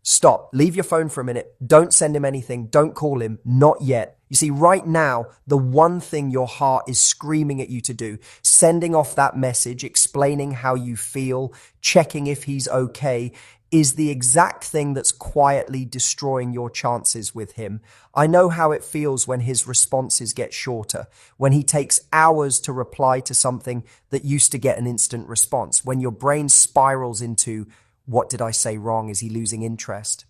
Stop. Leave your phone for a minute. Don't send him anything. Don't call him. Not yet. You see, right now, the one thing your heart is screaming at you to do, sending off that message, explaining how you feel, checking if he's okay, is the exact thing that's quietly destroying your chances with him. I know how it feels when his responses get shorter, when he takes hours to reply to something that used to get an instant response, when your brain spirals into, what did I say wrong? Is he losing interest?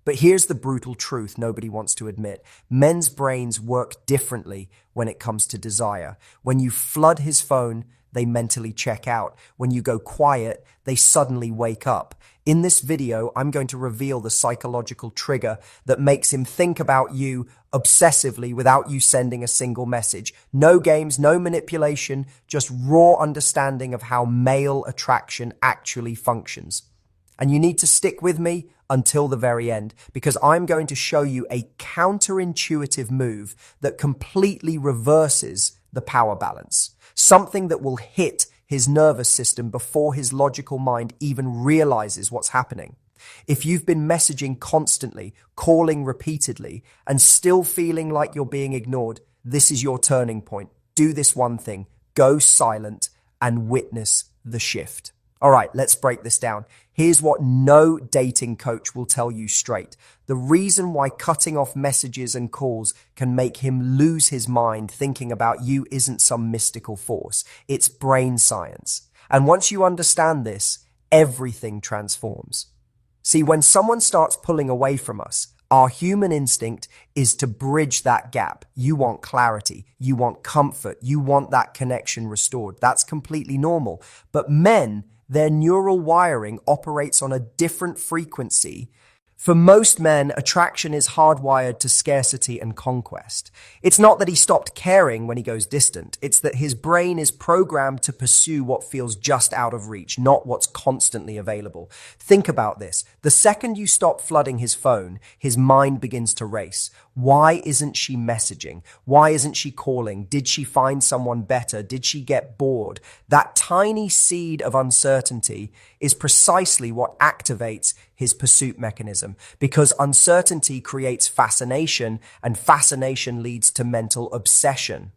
But here's the brutal truth nobody wants to admit. Men's brains work differently when it comes to desire. When you flood his phone, they mentally check out. When you go quiet, they suddenly wake up. In this video, I'm going to reveal the psychological trigger that makes him think about you obsessively without you sending a single message. No games, no manipulation, just raw understanding of how male attraction actually functions. And you need to stick with me until the very end, because I'm going to show you a counterintuitive move that completely reverses the power balance. Something that will hit his nervous system before his logical mind even realizes what's happening. If you've been messaging constantly, calling repeatedly, and still feeling like you're being ignored, this is your turning point. Do this one thing. Go silent and witness the shift. All right, let's break this down. Here's what no dating coach will tell you straight. The reason why cutting off messages and calls can make him lose his mind thinking about you isn't some mystical force. It's brain science. And once you understand this, everything transforms. See, when someone starts pulling away from us, our human instinct is to bridge that gap. You want clarity. You want comfort. You want that connection restored. That's completely normal. But men, their neural wiring operates on a different frequency. For most men, attraction is hardwired to scarcity and conquest. It's not that he stopped caring when he goes distant. It's that his brain is programmed to pursue what feels just out of reach, not what's constantly available. Think about this. The second you stop flooding his phone, his mind begins to race. Why isn't she messaging? Why isn't she calling? Did she find someone better? Did she get bored? That tiny seed of uncertainty is precisely what activates his pursuit mechanism, because uncertainty creates fascination, and fascination leads to mental obsession.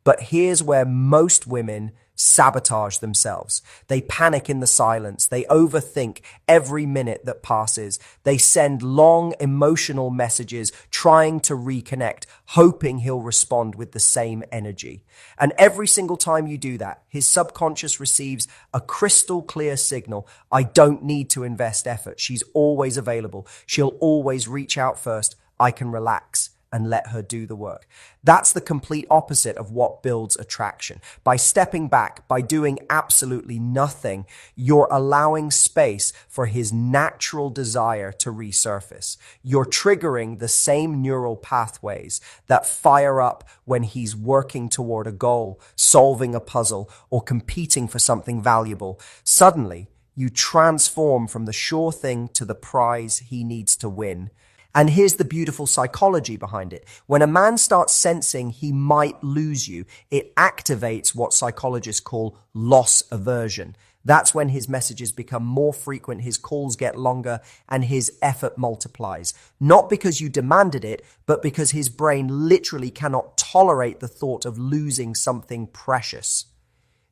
But here's where most women sabotage themselves. They panic in the silence. They overthink every minute that passes. They send long emotional messages trying to reconnect, hoping he'll respond with the same energy. And every single time you do that, his subconscious receives a crystal clear signal. I don't need to invest effort. She's always available. She'll always reach out first. I can relax and let her do the work. That's the complete opposite of what builds attraction. By stepping back, by doing absolutely nothing, you're allowing space for his natural desire to resurface. You're triggering the same neural pathways that fire up when he's working toward a goal, solving a puzzle, or competing for something valuable. Suddenly, you transform from the sure thing to the prize he needs to win. And here's the beautiful psychology behind it. When a man starts sensing he might lose you, it activates what psychologists call loss aversion. That's when his messages become more frequent, his calls get longer, and his effort multiplies. Not because you demanded it, but because his brain literally cannot tolerate the thought of losing something precious.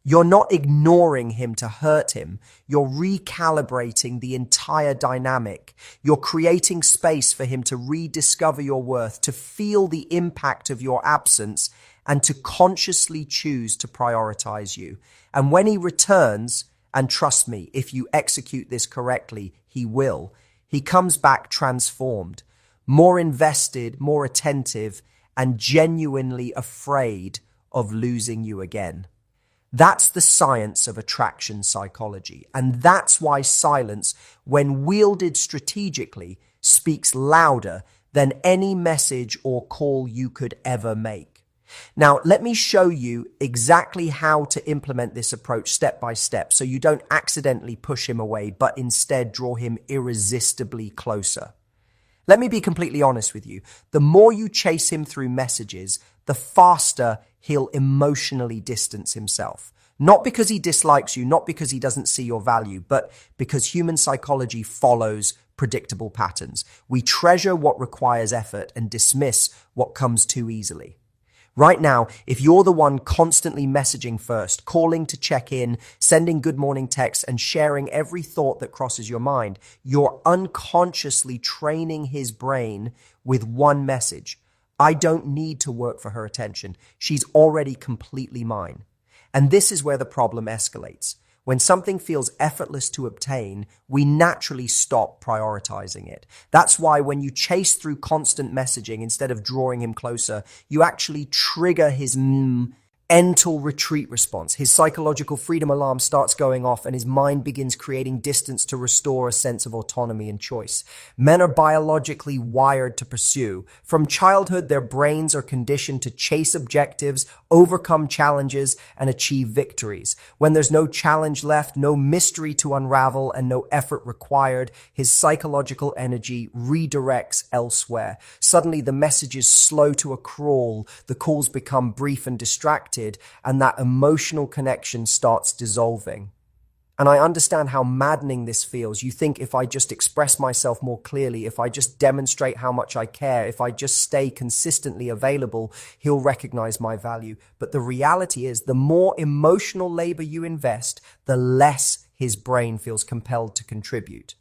You're not ignoring him to hurt him. You're recalibrating the entire dynamic. You're creating space for him to rediscover your worth, to feel the impact of your absence, and to consciously choose to prioritize you. And when he returns, and trust me, if you execute this correctly, he will, he comes back transformed, more invested, more attentive, and genuinely afraid of losing you again. That's the science of attraction psychology. And that's why silence, when wielded strategically, speaks louder than any message or call you could ever make. Now, let me show you exactly how to implement this approach step by step so you don't accidentally push him away, but instead draw him irresistibly closer. Let me be completely honest with you. The more you chase him through messages, the faster he'll emotionally distance himself. Not because he dislikes you, not because he doesn't see your value, but because human psychology follows predictable patterns. We treasure what requires effort and dismiss what comes too easily. Right now, if you're the one constantly messaging first, calling to check in, sending good morning texts, and sharing every thought that crosses your mind, you're unconsciously training his brain with one message. I don't need to work for her attention. She's already completely mine. And this is where the problem escalates. When something feels effortless to obtain, we naturally stop prioritizing it. That's why when you chase through constant messaging instead of drawing him closer, you actually trigger his mental retreat response. His psychological freedom alarm starts going off and his mind begins creating distance to restore a sense of autonomy and choice. Men are biologically wired to pursue. From childhood, their brains are conditioned to chase objectives, overcome challenges, and achieve victories. When there's no challenge left, no mystery to unravel, and no effort required, his psychological energy redirects elsewhere. Suddenly, the messages slow to a crawl, the calls become brief and distracted, and that emotional connection starts dissolving. And I understand how maddening this feels. You think if I just express myself more clearly, if I just demonstrate how much I care, if I just stay consistently available, he'll recognize my value. But the reality is, the more emotional labor you invest, the less his brain feels compelled to contribute.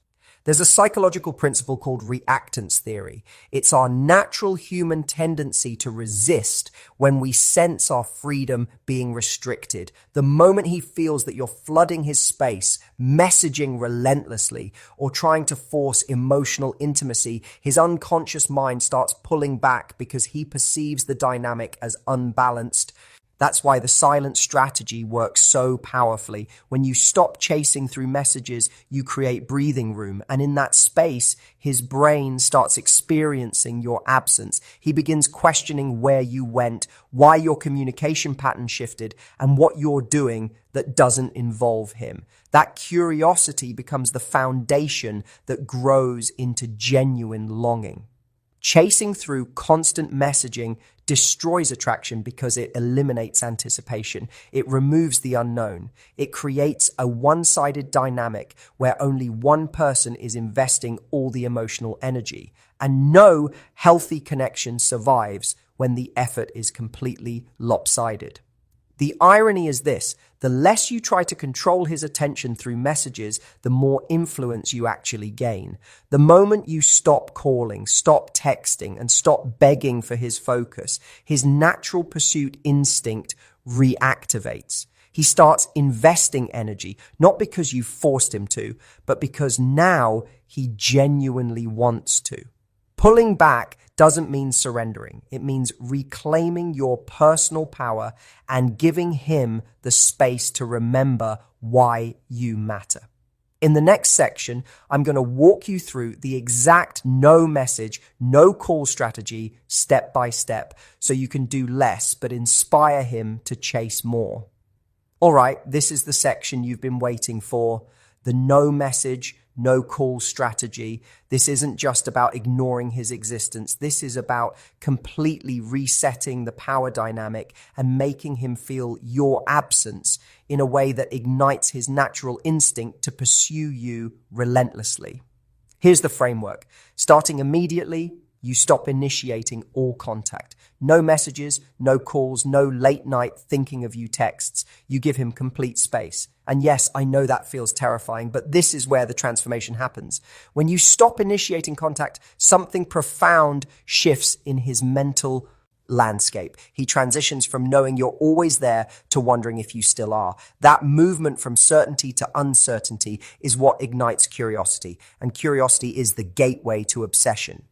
There's a psychological principle called reactance theory. It's our natural human tendency to resist when we sense our freedom being restricted. The moment he feels that you're flooding his space, messaging relentlessly, or trying to force emotional intimacy, his unconscious mind starts pulling back because he perceives the dynamic as unbalanced. That's why the silent strategy works so powerfully. When you stop chasing through messages, you create breathing room. And in that space, his brain starts experiencing your absence. He begins questioning where you went, why your communication pattern shifted, and what you're doing that doesn't involve him. That curiosity becomes the foundation that grows into genuine longing. Chasing through constant messaging destroys attraction because it eliminates anticipation. It removes the unknown. It creates a one-sided dynamic where only one person is investing all the emotional energy. And no healthy connection survives when the effort is completely lopsided. The irony is this: the less you try to control his attention through messages, the more influence you actually gain. The moment you stop calling, stop texting, and stop begging for his focus, his natural pursuit instinct reactivates. He starts investing energy, not because you forced him to, but because now he genuinely wants to. Pulling back doesn't mean surrendering. It means reclaiming your personal power and giving him the space to remember why you matter. In the next section, I'm going to walk you through the exact no message, no call strategy step by step so you can do less but inspire him to chase more. All right, this is the section you've been waiting for. The no message, no call strategy. This isn't just about ignoring his existence. This is about completely resetting the power dynamic and making him feel your absence in a way that ignites his natural instinct to pursue you relentlessly. Here's the framework. Starting immediately, you stop initiating all contact. No messages, no calls, no late night thinking of you texts. You give him complete space. And yes, I know that feels terrifying, but this is where the transformation happens. When you stop initiating contact, something profound shifts in his mental landscape. He transitions from knowing you're always there to wondering if you still are. That movement from certainty to uncertainty is what ignites curiosity, and curiosity is the gateway to obsession.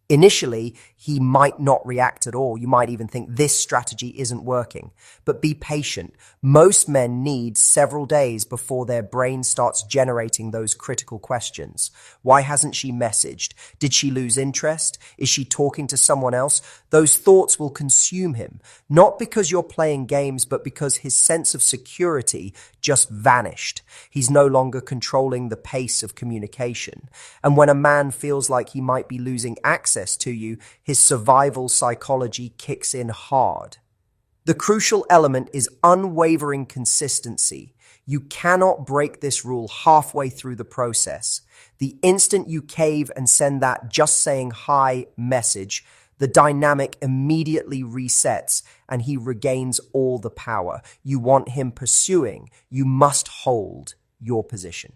Initially, he might not react at all. You might even think this strategy isn't working. But be patient. Most men need several days before their brain starts generating those critical questions. Why hasn't she messaged? Did she lose interest? Is she talking to someone else? Those thoughts will consume him, not because you're playing games, but because his sense of security just vanished. He's no longer controlling the pace of communication. And when a man feels like he might be losing access to you, his survival psychology kicks in hard. The crucial element is unwavering consistency. You cannot break this rule halfway through the process. The instant you cave and send that just saying hi message, the dynamic immediately resets and he regains all the power. You want him pursuing. You must hold your position.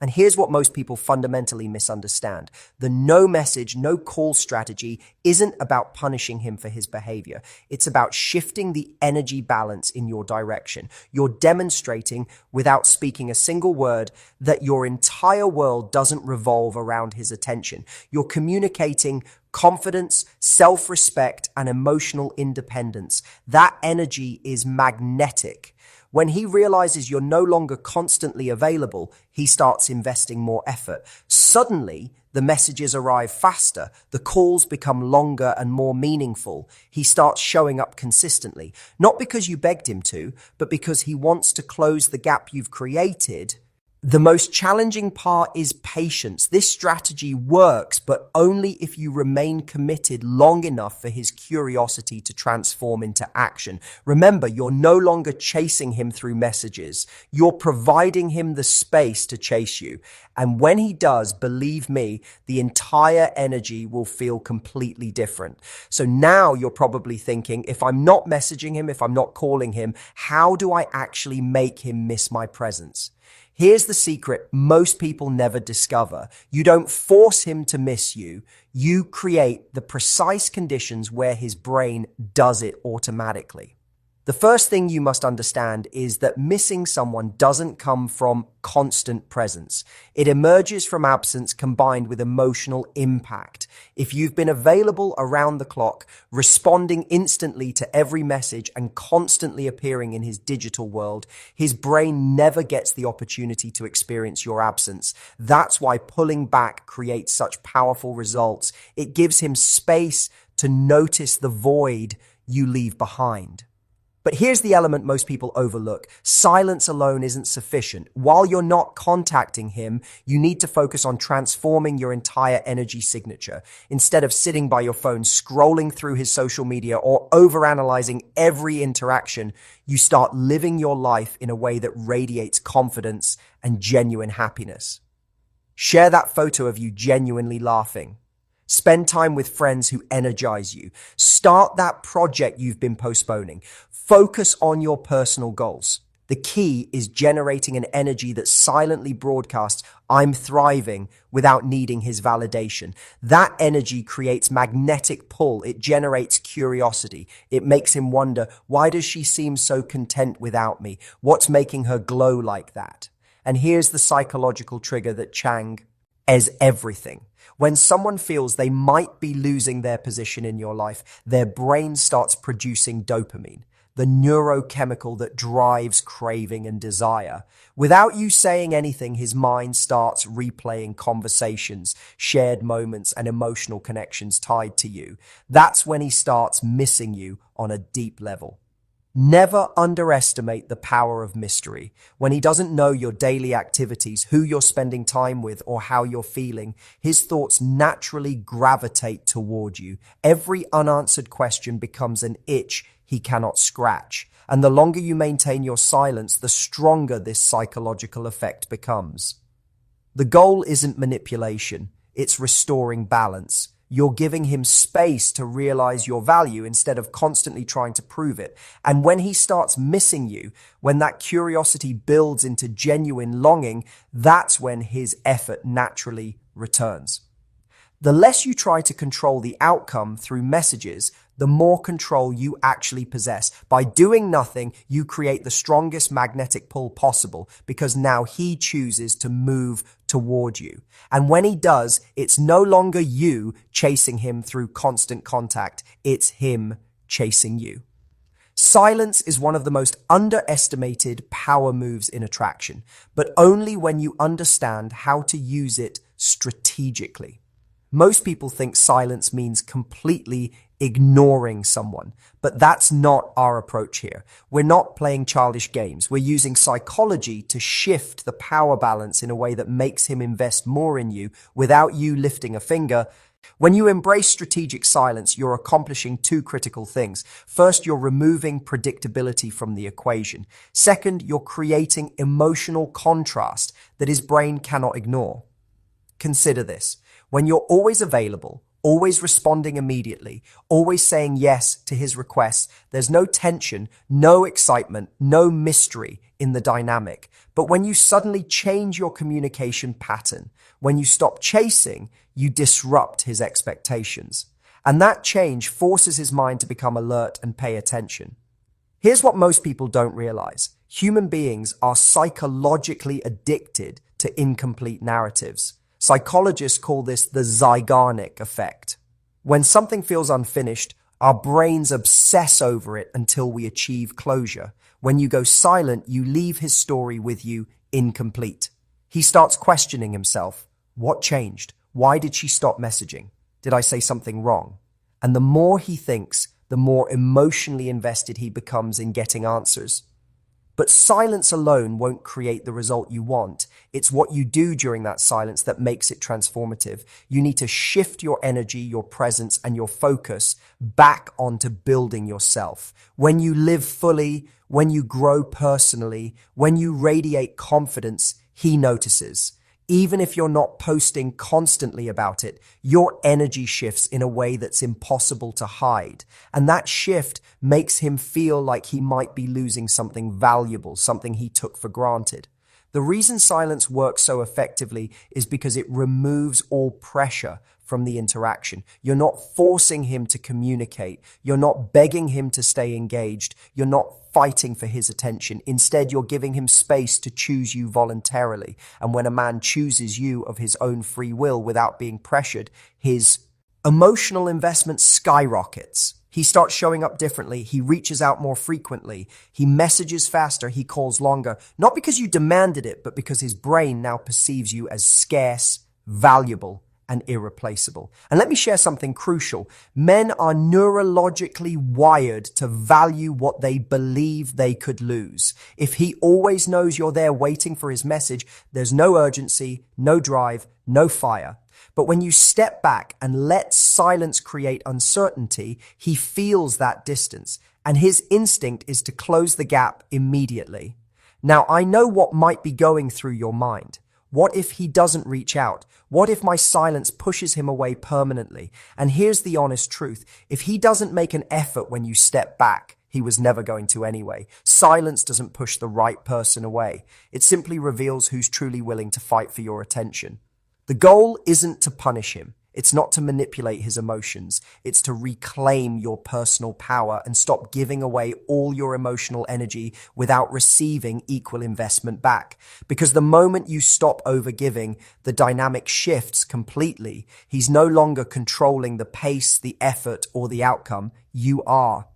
And here's what most people fundamentally misunderstand. The no message, no call strategy isn't about punishing him for his behavior. It's about shifting the energy balance in your direction. You're demonstrating, without speaking a single word, that your entire world doesn't revolve around his attention. You're communicating confidence, self-respect, and emotional independence. That energy is magnetic. When he realizes you're no longer constantly available, he starts investing more effort. Suddenly, the messages arrive faster, the calls become longer and more meaningful. He starts showing up consistently, not because you begged him to, but because he wants to close the gap you've created. The most challenging part is patience. This strategy works, but only if you remain committed long enough for his curiosity to transform into action. Remember, you're no longer chasing him through messages. You're providing him the space to chase you. And when he does, believe me, the entire energy will feel completely different. So now you're probably thinking, if I'm not messaging him, if I'm not calling him, how do I actually make him miss my presence? Here's the secret most people never discover. You don't force him to miss you. You create the precise conditions where his brain does it automatically. The first thing you must understand is that missing someone doesn't come from constant presence. It emerges from absence combined with emotional impact. If you've been available around the clock, responding instantly to every message and constantly appearing in his digital world, his brain never gets the opportunity to experience your absence. That's why pulling back creates such powerful results. It gives him space to notice the void you leave behind. But here's the element most people overlook. Silence alone isn't sufficient. While you're not contacting him, you need to focus on transforming your entire energy signature. Instead of sitting by your phone, scrolling through his social media or overanalyzing every interaction, you start living your life in a way that radiates confidence and genuine happiness. Share that photo of you genuinely laughing. Spend time with friends who energize you. Start that project you've been postponing. Focus on your personal goals. The key is generating an energy that silently broadcasts, "I'm thriving," without needing his validation. That energy creates magnetic pull. It generates curiosity. It makes him wonder, why does she seem so content without me? What's making her glow like that? And here's the psychological trigger that Chang is everything. When someone feels they might be losing their position in your life, their brain starts producing dopamine, the neurochemical that drives craving and desire. Without you saying anything, his mind starts replaying conversations, shared moments, and emotional connections tied to you. That's when he starts missing you on a deep level. Never underestimate the power of mystery. When he doesn't know your daily activities, who you're spending time with, or how you're feeling, his thoughts naturally gravitate toward you. Every unanswered question becomes an itch he cannot scratch. And the longer you maintain your silence, the stronger this psychological effect becomes. The goal isn't manipulation, it's restoring balance. You're giving him space to realize your value instead of constantly trying to prove it. And when he starts missing you, when that curiosity builds into genuine longing, that's when his effort naturally returns. The less you try to control the outcome through messages, the more control you actually possess. By doing nothing, you create the strongest magnetic pull possible because now he chooses to move toward you. And when he does, it's no longer you chasing him through constant contact. It's him chasing you. Silence is one of the most underestimated power moves in attraction, but only when you understand how to use it strategically. Most people think silence means completely ignoring someone, but that's not our approach here. We're not playing childish games. We're using psychology to shift the power balance in a way that makes him invest more in you without you lifting a finger. When you embrace strategic silence, you're accomplishing two critical things. First, you're removing predictability from the equation. Second, you're creating emotional contrast that his brain cannot ignore. Consider this. When you're always available, always responding immediately, always saying yes to his requests, there's no tension, no excitement, no mystery in the dynamic. But when you suddenly change your communication pattern, when you stop chasing, you disrupt his expectations. And that change forces his mind to become alert and pay attention. Here's what most people don't realize. Human beings are psychologically addicted to incomplete narratives. Psychologists call this the Zeigarnik effect. When something feels unfinished, our brains obsess over it until we achieve closure. When you go silent, you leave his story with you incomplete. He starts questioning himself. What changed? Why did she stop messaging? Did I say something wrong? And the more he thinks, the more emotionally invested he becomes in getting answers. But silence alone won't create the result you want. It's what you do during that silence that makes it transformative. You need to shift your energy, your presence, and your focus back onto building yourself. When you live fully, when you grow personally, when you radiate confidence, he notices. Even if you're not posting constantly about it, your energy shifts in a way that's impossible to hide. And that shift makes him feel like he might be losing something valuable, something he took for granted. The reason silence works so effectively is because it removes all pressure from the interaction. You're not forcing him to communicate. You're not begging him to stay engaged. You're not fighting for his attention. Instead, you're giving him space to choose you voluntarily. And when a man chooses you of his own free will without being pressured, his emotional investment skyrockets. He starts showing up differently. He reaches out more frequently. He messages faster. He calls longer. Not because you demanded it, but because his brain now perceives you as scarce, valuable, and irreplaceable. And let me share something crucial. Men are neurologically wired to value what they believe they could lose. If he always knows you're there waiting for his message, there's no urgency, no drive, no fire. But when you step back and let silence create uncertainty, he feels that distance, and his instinct is to close the gap immediately. Now, I know what might be going through your mind. What if he doesn't reach out? What if my silence pushes him away permanently? And here's the honest truth. If he doesn't make an effort when you step back, he was never going to anyway. Silence doesn't push the right person away. It simply reveals who's truly willing to fight for your attention. The goal isn't to punish him. It's not to manipulate his emotions. It's to reclaim your personal power and stop giving away all your emotional energy without receiving equal investment back. Because the moment you stop overgiving, the dynamic shifts completely. He's no longer controlling the pace, the effort, or the outcome. You are.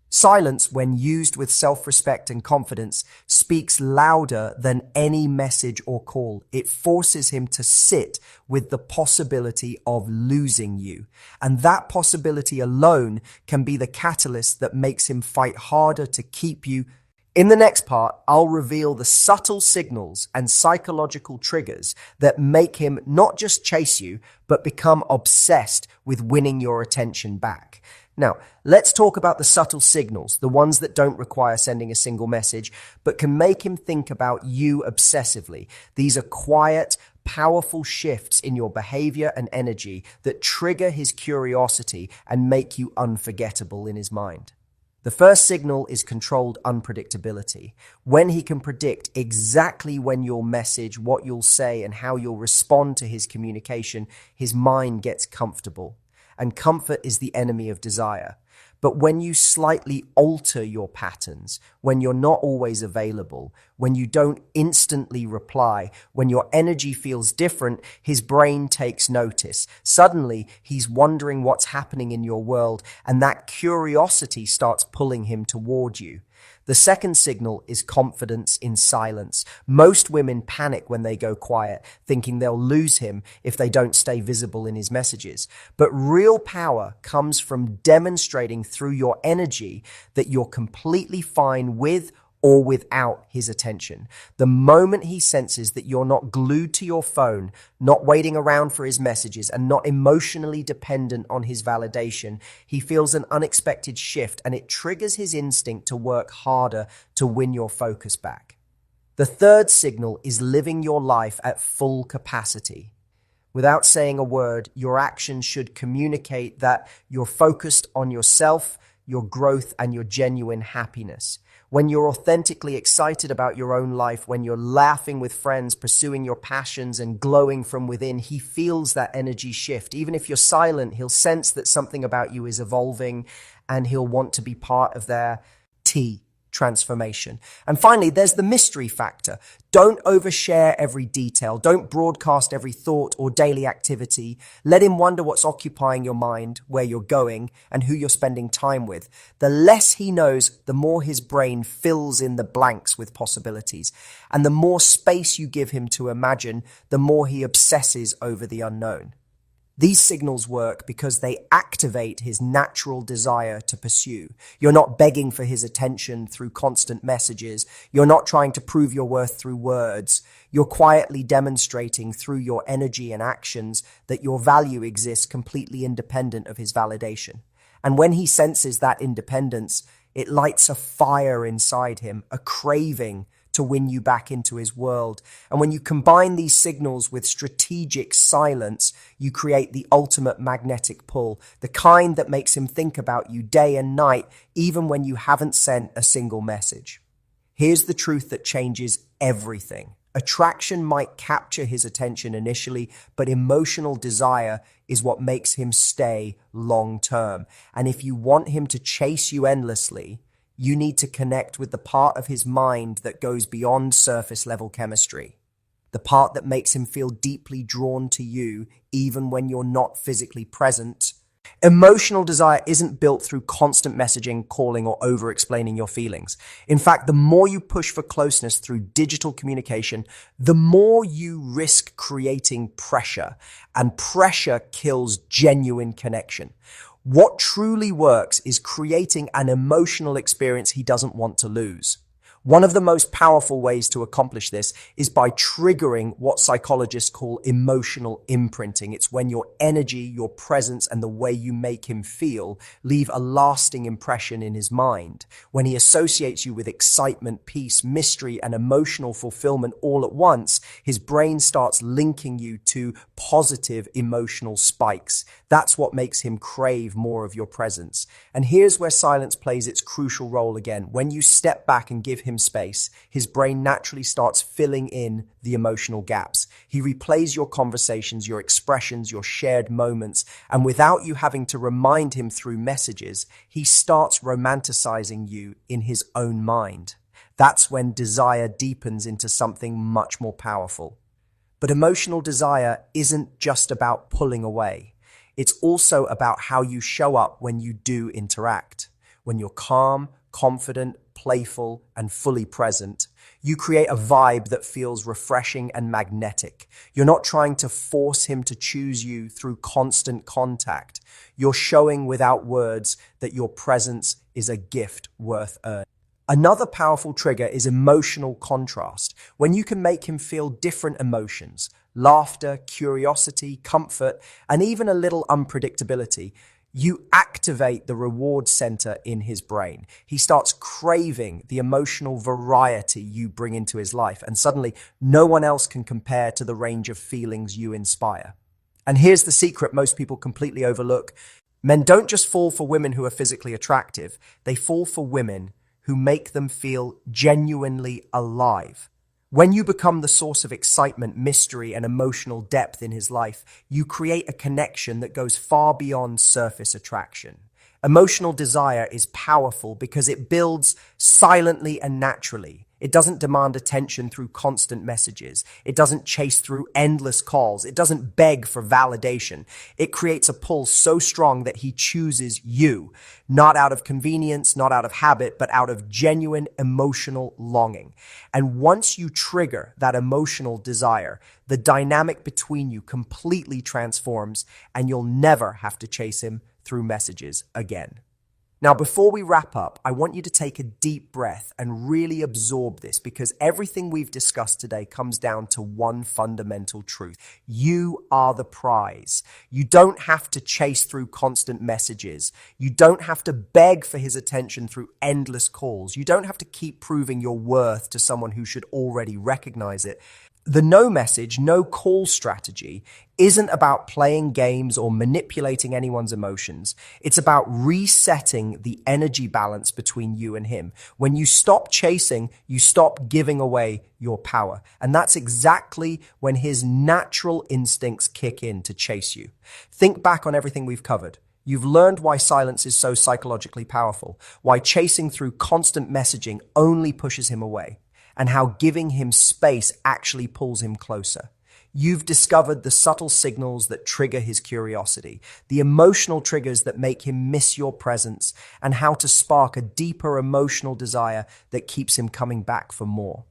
Silence, when used with self-respect and confidence, speaks louder than any message or call. It forces him to sit with the possibility of losing you. And that possibility alone can be the catalyst that makes him fight harder to keep you. In the next part, I'll reveal the subtle signals and psychological triggers that make him not just chase you, but become obsessed with winning your attention back. Now, let's talk about the subtle signals, the ones that don't require sending a single message, but can make him think about you obsessively. These are quiet, powerful shifts in your behavior and energy that trigger his curiosity and make you unforgettable in his mind. The first signal is controlled unpredictability. When he can predict exactly when you'll message, what you'll say, and how you'll respond to his communication, his mind gets comfortable. And comfort is the enemy of desire. But when you slightly alter your patterns, when you're not always available, when you don't instantly reply, when your energy feels different, his brain takes notice. Suddenly, he's wondering what's happening in your world, and that curiosity starts pulling him toward you. The second signal is confidence in silence. Most women panic when they go quiet, thinking they'll lose him if they don't stay visible in his messages. But real power comes from demonstrating through your energy that you're completely fine with or without his attention. The moment he senses that you're not glued to your phone, not waiting around for his messages, and not emotionally dependent on his validation, he feels an unexpected shift, and it triggers his instinct to work harder to win your focus back. The third signal is living your life at full capacity. Without saying a word, your actions should communicate that you're focused on yourself, your growth, and your genuine happiness. When you're authentically excited about your own life, when you're laughing with friends, pursuing your passions, and glowing from within, he feels that energy shift. Even if you're silent, he'll sense that something about you is evolving, and he'll want to be part of their transformation. And finally, there's the mystery factor. Don't overshare every detail. Don't broadcast every thought or daily activity. Let him wonder what's occupying your mind, where you're going, and who you're spending time with. The less he knows, the more his brain fills in the blanks with possibilities. And the more space you give him to imagine, the more he obsesses over the unknown. These signals work because they activate his natural desire to pursue. You're not begging for his attention through constant messages. You're not trying to prove your worth through words. You're quietly demonstrating through your energy and actions that your value exists completely independent of his validation. And when he senses that independence, it lights a fire inside him, a craving to win you back into his world. And when you combine these signals with strategic silence, you create the ultimate magnetic pull, the kind that makes him think about you day and night, even when you haven't sent a single message. Here's the truth that changes everything. Attraction might capture his attention initially, but emotional desire is what makes him stay long term. And if you want him to chase you endlessly, you need to connect with the part of his mind that goes beyond surface level chemistry, the part that makes him feel deeply drawn to you even when you're not physically present. Emotional desire isn't built through constant messaging, calling, or over-explaining your feelings. In fact, the more you push for closeness through digital communication, the more you risk creating pressure, and pressure kills genuine connection. What truly works is creating an emotional experience he doesn't want to lose. One of the most powerful ways to accomplish this is by triggering what psychologists call emotional imprinting. It's when your energy, your presence, and the way you make him feel leave a lasting impression in his mind. When he associates you with excitement, peace, mystery, and emotional fulfillment all at once, his brain starts linking you to positive emotional spikes. That's what makes him crave more of your presence. And here's where silence plays its crucial role again. When you step back and give him space, his brain naturally starts filling in the emotional gaps. He replays your conversations, your expressions, your shared moments, and without you having to remind him through messages, he starts romanticizing you in his own mind. That's when desire deepens into something much more powerful. But emotional desire isn't just about pulling away. It's also about how you show up when you do interact. When you're calm, confident, playful, and fully present, you create a vibe that feels refreshing and magnetic. You're not trying to force him to choose you through constant contact. You're showing without words that your presence is a gift worth earning. Another powerful trigger is emotional contrast. When you can make him feel different emotions, laughter, curiosity, comfort, and even a little unpredictability, you activate the reward center in his brain. He starts craving the emotional variety you bring into his life, and suddenly no one else can compare to the range of feelings you inspire. And here's the secret most people completely overlook. Men don't just fall for women who are physically attractive. They fall for women who make them feel genuinely alive. When you become the source of excitement, mystery, and emotional depth in his life, you create a connection that goes far beyond surface attraction. Emotional desire is powerful because it builds silently and naturally. It doesn't demand attention through constant messages. It doesn't chase through endless calls. It doesn't beg for validation. It creates a pull so strong that he chooses you, not out of convenience, not out of habit, but out of genuine emotional longing. And once you trigger that emotional desire, the dynamic between you completely transforms, and you'll never have to chase him through messages again. Now, before we wrap up, I want you to take a deep breath and really absorb this, because everything we've discussed today comes down to one fundamental truth. You are the prize. You don't have to chase through constant messages. You don't have to beg for his attention through endless calls. You don't have to keep proving your worth to someone who should already recognize it. The no message, no call strategy isn't about playing games or manipulating anyone's emotions. It's about resetting the energy balance between you and him. When you stop chasing, you stop giving away your power. And that's exactly when his natural instincts kick in to chase you. Think back on everything we've covered. You've learned why silence is so psychologically powerful, why chasing through constant messaging only pushes him away, and how giving him space actually pulls him closer. You've discovered the subtle signals that trigger his curiosity, the emotional triggers that make him miss your presence, and how to spark a deeper emotional desire that keeps him coming back for more.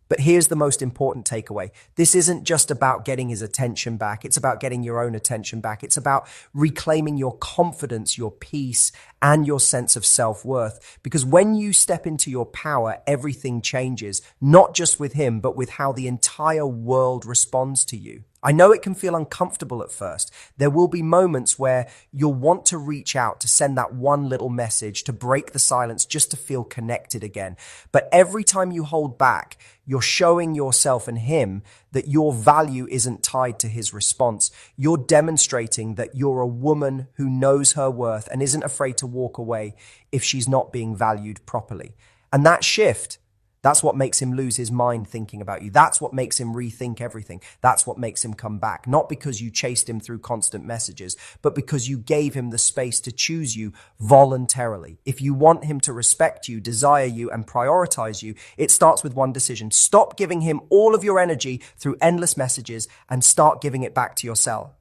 But here's the most important takeaway. This isn't just about getting his attention back. It's about getting your own attention back. It's about reclaiming your confidence, your peace, and your sense of self-worth. Because when you step into your power, everything changes, not just with him, but with how the entire world responds to you. I know it can feel uncomfortable at first. There will be moments where you'll want to reach out, to send that one little message, to break the silence, just to feel connected again. But every time you hold back, you're showing yourself and him that your value isn't tied to his response. You're demonstrating that you're a woman who knows her worth and isn't afraid to walk away if she's not being valued properly. And that shift, that's what makes him lose his mind thinking about you. That's what makes him rethink everything. That's what makes him come back. Not because you chased him through constant messages, but because you gave him the space to choose you voluntarily. If you want him to respect you, desire you, and prioritize you, it starts with one decision. Stop giving him all of your energy through endless messages and start giving it back to yourself.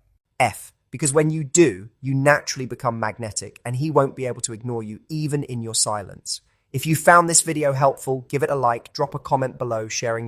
Because when you do, you naturally become magnetic, and he won't be able to ignore you even in your silence. If you found this video helpful, give it a like, drop a comment below sharing